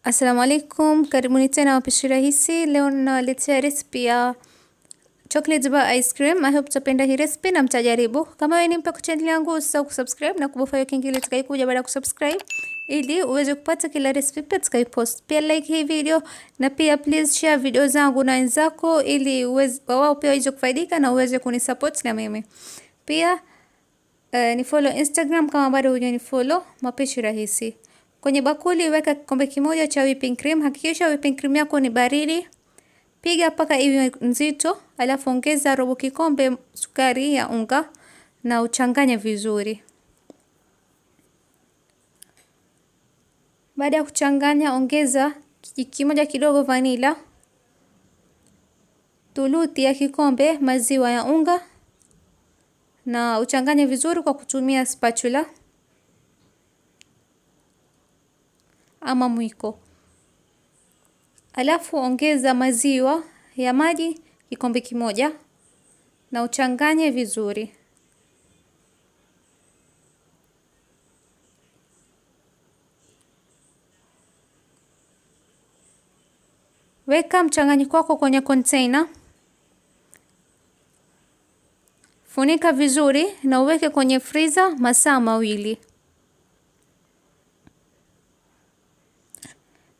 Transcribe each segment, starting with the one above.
Assalamu alaikum, karibuni tena wapishi rahisi. Leo nawaletea recipe ya chocolate bar ice cream. I hope mtapenda hii recipe na mtajaribu. Kama wewe ni mpya kwa channel yangu, usisahau kusubscribe na kubofya hiyo kengele itakayokuja baada ya kusubscribe ili uweze kupata kila recipe pia tutakayopost. Pia like hii video na pia please share video zangu na wenzako ili wao pia waweze kufaidika na uweze kunisupport na mimi. Pia ni follow Instagram kama bado hujanifollow, mapishi rahisi. Kwenye bakuli weka kikombe kimoja cha whipping cream. Hakikisha whipping cream yako ni baridi. Piga mpaka iwe nzito, alafu ongeza robo kikombe sukari ya unga na uchanganye vizuri. Baada ya kuchanganya, ongeza kimoja kidogo vanilla, thuluthi ya kikombe maziwa ya unga na uchanganye vizuri kwa kutumia spatula ama mwiko. Alafu ongeza maziwa ya maji kikombe kimoja na uchanganye vizuri. Weka mchanganyiko wako kwenye container. Funika vizuri na uweke kwenye freezer masaa mawili.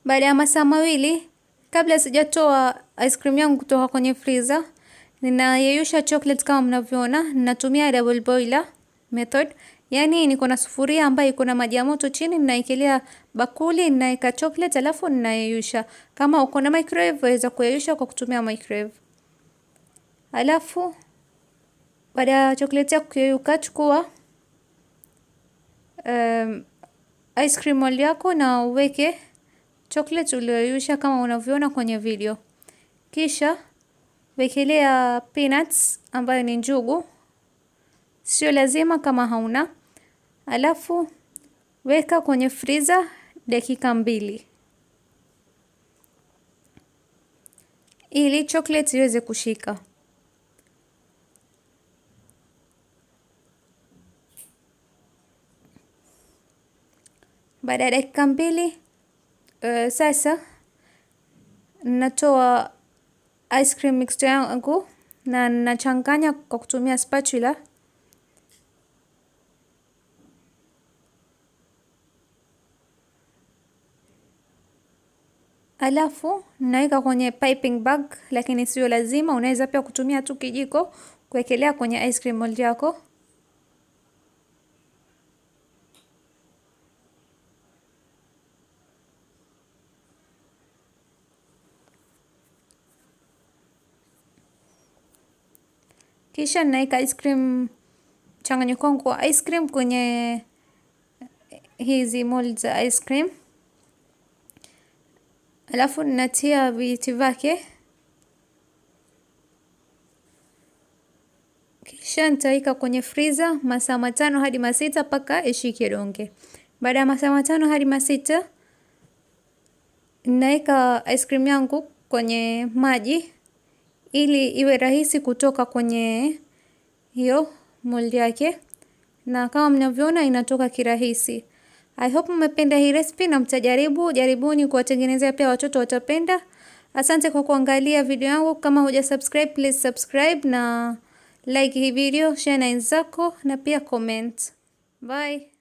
Baada ya masaa mawili, kabla sijatoa ice cream yangu kutoka kwenye freezer, ninayeyusha chocolate kama mnavyoona. Ninatumia double boiler method. Yani niko na sufuria ambayo iko na maji ya moto chini, ninaekelea bakuli, ninaweka chocolate alafu ninayeyusha. Kama uko na microwave waweza kuyeyusha kwa kutumia microwave. Alafu baada ya chocolate yako kuyeyuka, chukua ice cream mold yako na uweke chocolate ulioyusha kama unavyoona kwenye video. Kisha wekelea peanuts ambayo ni njugu. Sio lazima kama hauna. Alafu weka kwenye freezer dakika 2 ili chocolate iweze kushika. Baada ya dakika 2 sasa natoa ice cream mixture yangu na nachanganya kwa kutumia spatula. Alafu naweka kwenye piping bag, lakini sio lazima, unaweza pia kutumia tu kijiko kuwekelea kwenye ice cream mold yako. Kisha naweka ice cream, mchanganyiko wangu wa ice cream kwenye hizi mold za ice cream. Alafu natia vijiti vyake. Kisha nitaweka kwenye freezer masaa 5 hadi 6 mpaka ishike donge. Baada ya masaa 5 hadi 6 naweka ice cream yangu kwenye maji ili iwe rahisi kutoka kwenye hiyo mold yake, na kama mnavyoona inatoka kirahisi. I hope mmependa hii recipe na mtajaribu. Jaribuni kuwatengenezea pia watoto watapenda. Asante kwa kuangalia video yangu. Kama huja subscribe, please subscribe na like hii video, share na wenzako na pia comment. Bye.